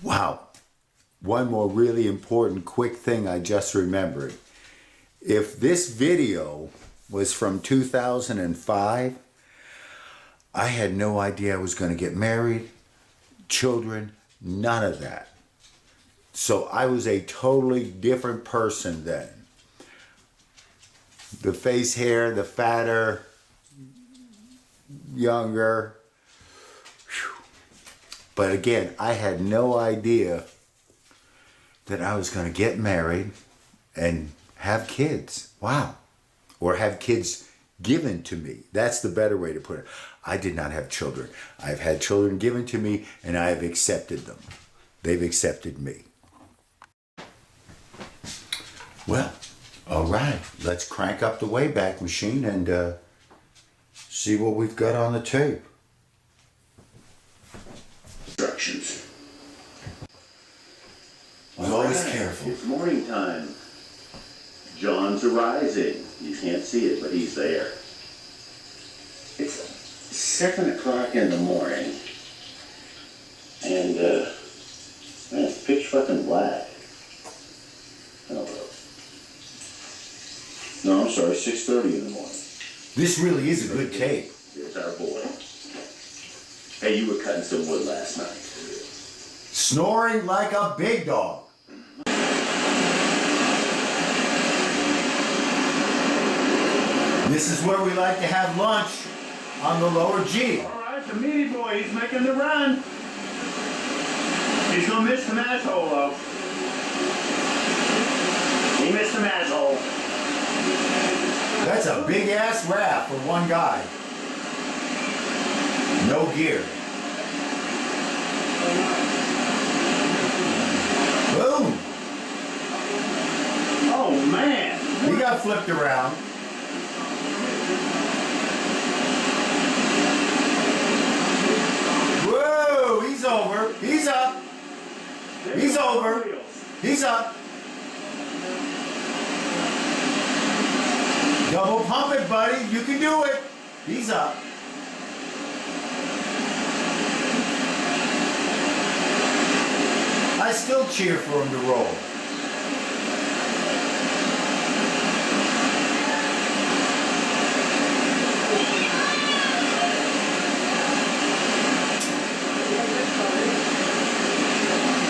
Wow. One more really important quick thing I just remembered. If this video was from 2005, I had no idea I was going to get married, children, none of that. So I was a totally different person then. The face hair, the fatter, younger. Whew. But again, I had no idea that I was going to get married and have kids. Wow. Or have kids given to me. That's the better way to put it. I did not have children. I've had children given to me and I have accepted them. They've accepted me. Well, all right. Let's crank up the Wayback Machine and see what we've got on the tape. Instructions. I'm always careful. It's morning time. John's arising. You can't see it, but he's there. It's 7 o'clock in the morning. And, man, it's pitch fucking black. Oh, well. No, I'm sorry, 6:30 in the morning. This really is a good tape. Here's our boy. Hey, you were cutting some wood last night. Snoring like a big dog. This is where we like to have lunch on the lower G. All right, the meaty boy, he's making the run. He's gonna miss the match hole, though. He missed the match hole. That's a big ass raft for one guy. No gear. Boom! Oh man! He got flipped around. Whoa! He's over. He's up. He's over. He's up. Double pump it, buddy. You can do it. He's up. I still cheer for him to roll.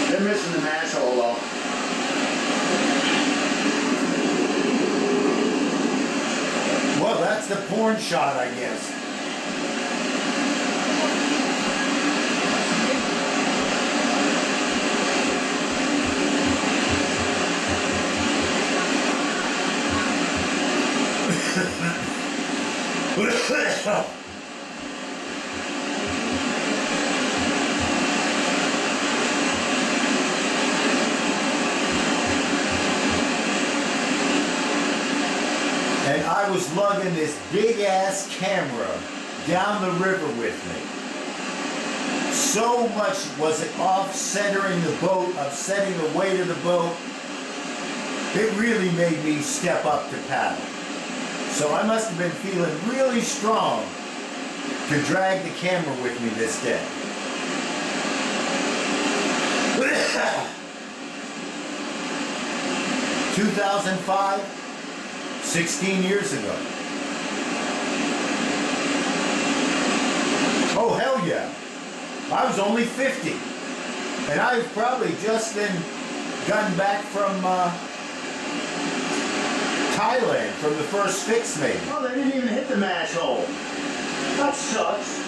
They're missing the match hole, though. Well, that's the porn shot, I guess. And I was lugging this big ass camera down the river with me. So much was it off-centering the boat, upsetting the weight of the boat. It really made me step up to paddle. So I must have been feeling really strong to drag the camera with me this day. 2005, 16 years ago. Oh, hell yeah. I was only 50. And I've probably just then gotten back from Thailand from the first fix maybe. Oh, they didn't even hit the match hole. That sucks.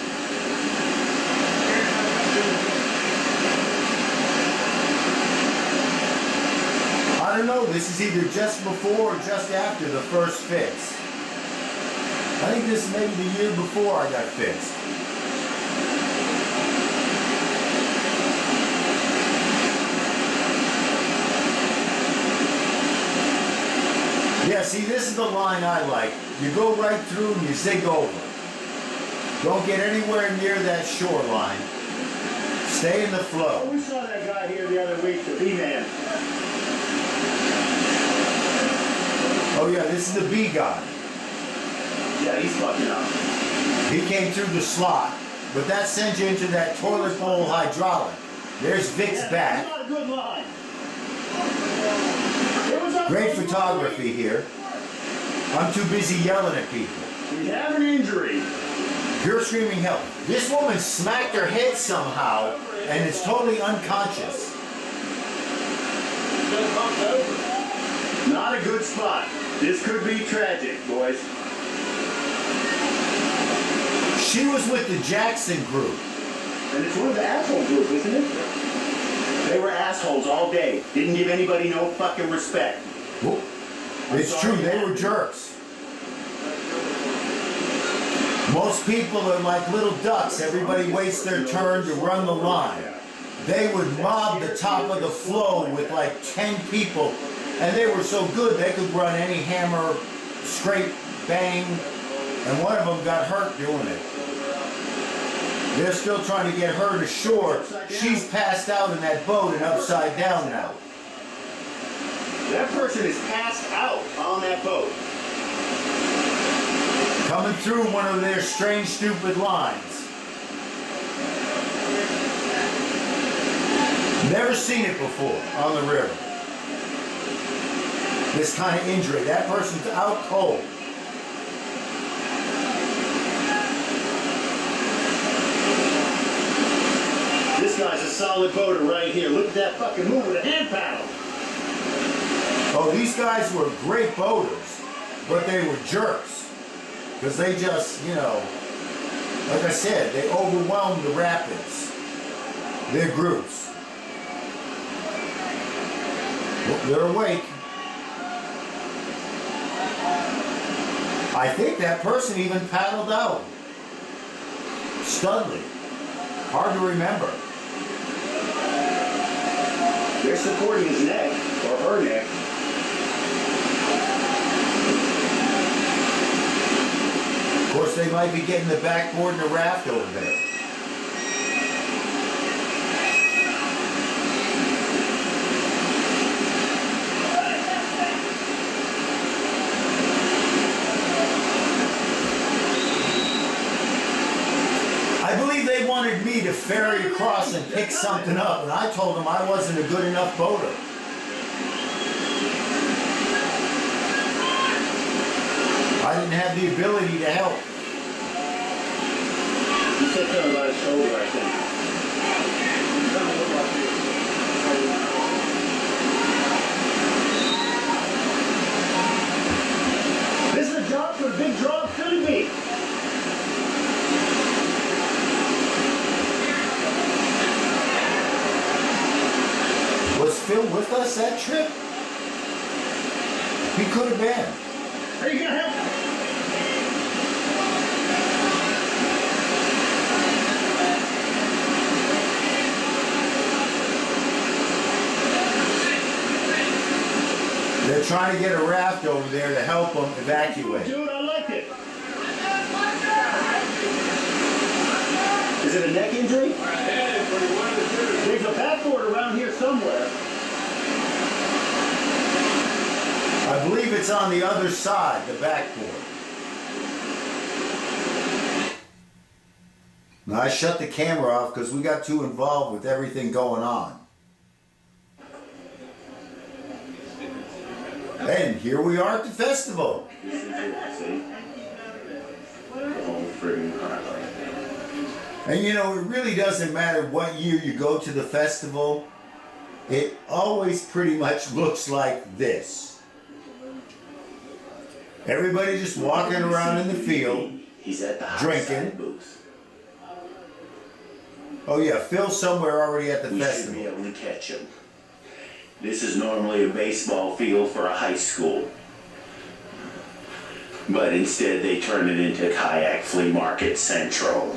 I don't know, this is either just before or just after the first fix. I think this may be the year before I got fixed. Yeah, see, this is the line I like. You go right through and you zig over. Don't get anywhere near that shoreline. Stay in the flow. Oh, we saw that guy here the other week, the B-Man. Oh yeah, this is the B guy. Yeah, he's fucking up. He came through the slot, but that sends you into that toilet bowl hydraulic. There's Vic's back. Not a good line. Great photography here. I'm too busy yelling at people. We have an injury. Pure screaming help. This woman smacked her head somehow and is totally unconscious. Not a good spot. This could be tragic, boys. She was with the Jackson group. And it's one of the asshole group, isn't it? They were assholes all day. Didn't give anybody no fucking respect. Whoop. It's true, they were jerks. Most people are like little ducks. Everybody waits their turn to run the line. They would mob the top of the flow with like 10 people, and they were so good they could run any hammer, scrape, bang, and one of them got hurt doing it. They're still trying to get her to shore. She's passed out in that boat and upside down now. That person is passed out on that boat. Coming through one of their strange, stupid lines. Never seen it before on the river. This kind of injury. That person's out cold. This guy's a solid boater right here. Look at that fucking move with a hand paddle. Oh, these guys were great boaters, but they were jerks. Because they just, you know, like I said, they overwhelmed the rapids. Their groups. Well, they're awake. I think that person even paddled out. Studley. Hard to remember. They're supporting his neck, or her neck. Of course, they might be getting the backboard and the raft over there. I believe they wanted me to ferry across and pick something up, and I told them I wasn't a good enough boater. I didn't have the ability to help. You said something about his shoulder, I think. This is a job for a big drop, couldn't be. Was Phil with us that trip? He could have been. Are you gonna help? They're trying to get a raft over there to help them evacuate. Dude, I like it. Is it a neck injury? There's a backboard around here somewhere. I believe it's on the other side, the backboard. Now I shut the camera off because we got too involved with everything going on. And here we are at the festival. This is it, see? The whole friggin' highlight. And you know, it really doesn't matter what year you go to the festival. It always pretty much looks like this. Everybody just walking around in the field, He's at the drinking. booth. Oh yeah, Phil's somewhere already at the We should be festival. able to catch him. This is normally a baseball field for a high school. But instead they turned it into Kayak Flea Market Central.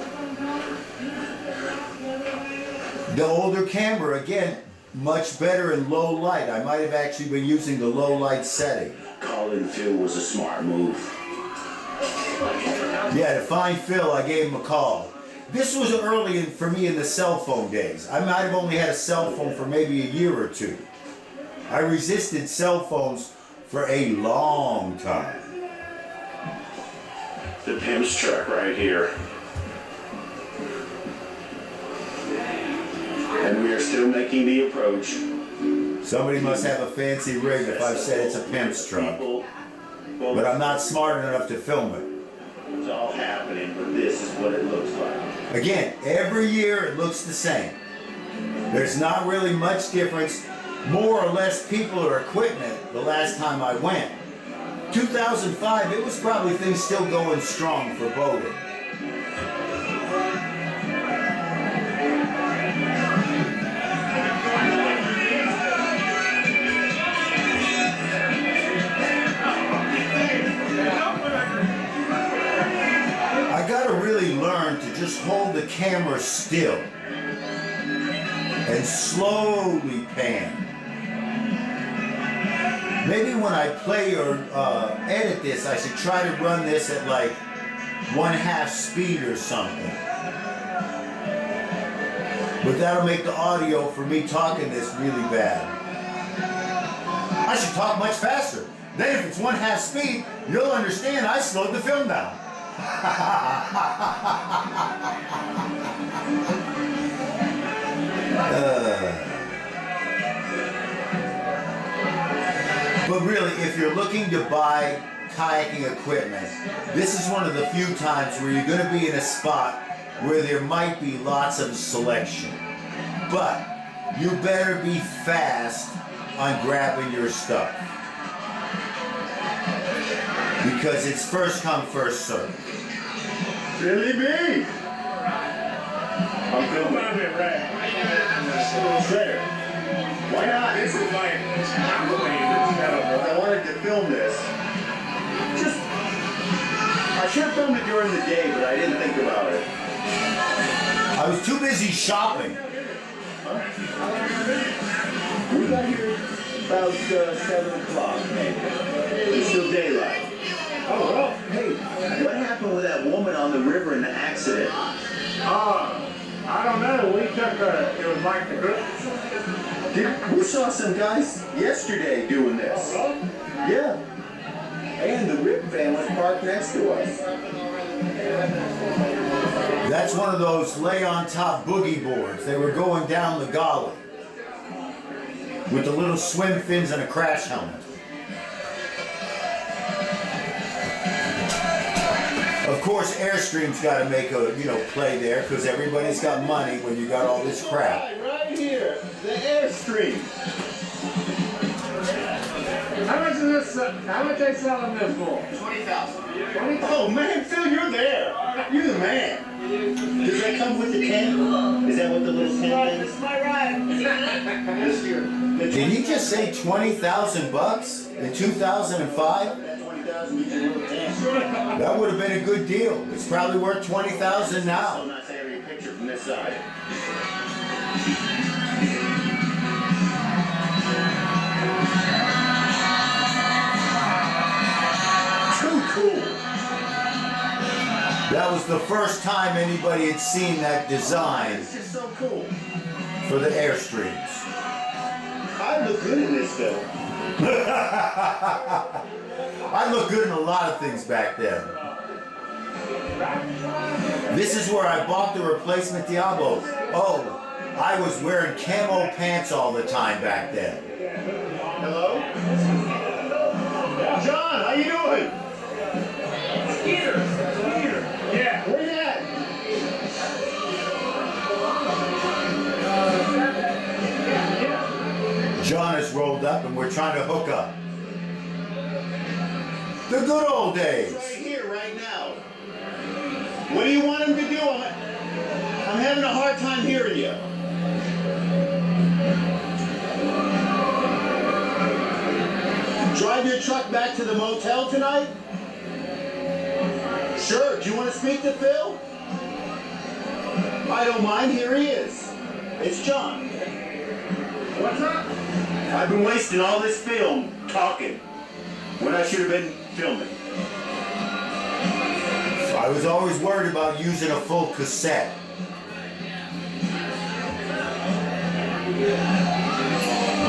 The older camera, again, much better in low light. I might have actually been using the low light setting. Calling Phil was a smart move. Yeah, to find Phil, I gave him a call. This was early for me in the cell phone days. I might have only had a cell phone for maybe a year or two. I resisted cell phones for a long time. The pimp's truck right here. And we are still making the approach. Somebody must have a fancy rig if I've said it's a pimp's truck. But I'm not smart enough to film it. It's all happening, but this is what it looks like. Again, every year it looks the same. There's not really much difference, more or less people or equipment the last time I went. 2005, it was probably things still going strong for boating. I gotta really learn to just hold the camera still and slowly pan. Maybe when I play or edit this, I should try to run this at like 1/2 speed or something. But that'll make the audio for me talking this really bad. I should talk much faster. Then if it's 1/2 speed, you'll understand I slowed the film down. But really, if you're looking to buy kayaking equipment, this is one of the few times where you're going to be in a spot where there might be lots of selection. But you better be fast on grabbing your stuff, because it's first come, first served. Really big. I'm filming. Shredder. Why not? This is like, I wanted to film this. I should have filmed it during the day, but I didn't think about it. I was too busy shopping. We got here about 7 o'clock, maybe. It's still daylight. Oh, well, hey, what happened with that woman on the river in the accident? I don't know. We took it was like the group. We saw some guys yesterday doing this. Yeah. And the Rip van was parked next to us. That's one of those lay on top boogie boards. They were going down the gully with the little swim fins and a crash helmet. Of course, Airstream's got to make a play there, because everybody's got money when you got all this crap. Right here, the Airstream. How much is this? How much they selling this for? 20,000. Oh man, Phil, you're there. You're the man. Does that come with the tent? Is that what the little tent is? This is my ride. Did he just say 20,000 bucks in 2005? That would have been a good deal. It's probably worth 20,000 now. I'm not saying a picture from this side. Too cool. That was the first time anybody had seen that design It's just so cool. for the Airstreams. I look good in this film. I looked good in a lot of things back then. This is where I bought the replacement Diablo. Oh, I was wearing camo pants all the time back then. Hello? John, how you doing? Skeeter. Yeah. Where you at? John is rolled up and we're trying to hook up. The good old days. Right here, right now. What do you want him to do? I'm having a hard time hearing you. Drive your truck back to the motel tonight? Sure. Do you want to speak to Phil? I don't mind. Here he is. It's John. What's up? I've been wasting all this film talking when I should have been filming. I was always worried about using a full cassette.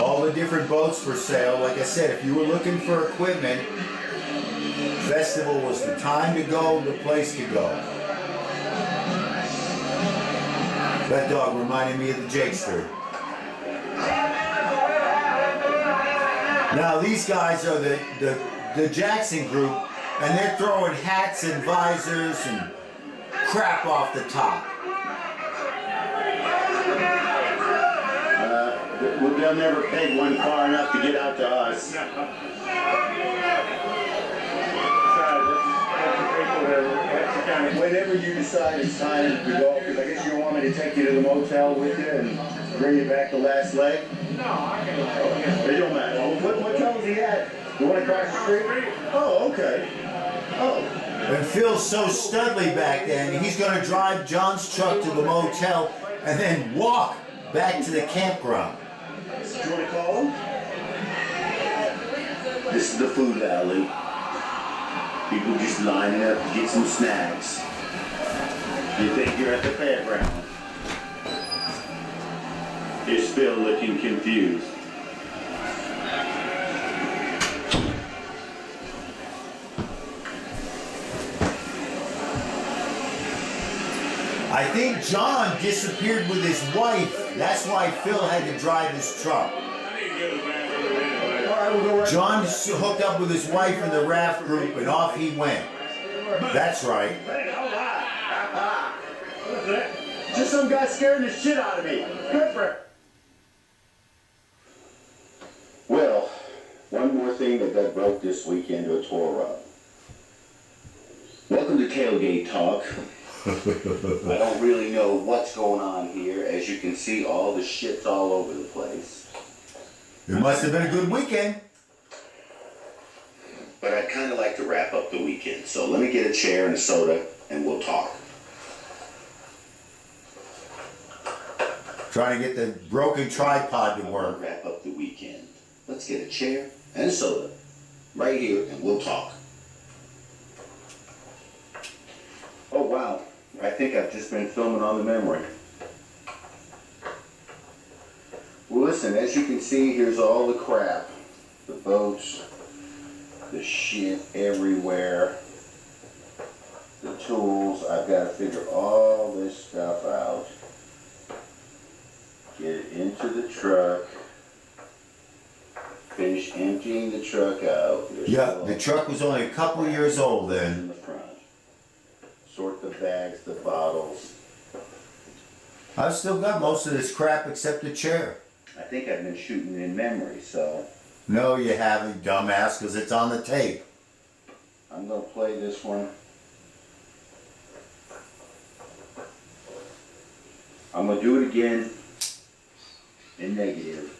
All the different boats for sale. Like I said, if you were looking for equipment, Festival was the time to go, the place to go. That dog reminded me of the Jakester. Now these guys are the Jackson group, and they're throwing hats and visors and crap off the top. They'll never peg one far enough to get out to us. Whenever you decide it's time to go, because I guess you don't want me to take you to the motel with you and bring you back the last leg? No, I can. It don't matter. What motel is he at? The one across the street? Oh, okay. Oh. And Phil's so studly back then, he's going to drive John's truck to the motel and then walk back to the campground. Do you want to call him? This is the food alley. People just lining up to get some snacks. You think you're at the fairground? Here's Phil looking confused. I think John disappeared with his wife. That's why Phil had to drive his truck. John hooked up with his wife in the raft group and off he went. That's right. Just some guy scaring the shit out of me. Good for him. Well, one more thing that broke this weekend to a tour up. Welcome to Tailgate Talk. I don't really know what's going on here. As you can see, all the shit's all over the place. It must have been a good weekend. But I'd kind of like to wrap up the weekend. So let me get a chair and a soda and we'll talk. Trying to get the broken tripod to work. Wrap up the weekend. Let's get a chair and a soda right here and we'll talk. Oh wow, I think I've just been filming on the memory. Well listen, as you can see, here's all the crap. The boats, the shit everywhere, the tools. I've got to figure all this stuff out. Get it into the truck. Finish emptying the truck out. Yeah, the truck was only a couple years old In then. the front. Sort the bags, the bottles. I've still got most of this crap except the chair. I think I've been shooting in memory, so No, you haven't, dumbass, because it's on the tape. I'm gonna play this one. I'm gonna do it again in negative.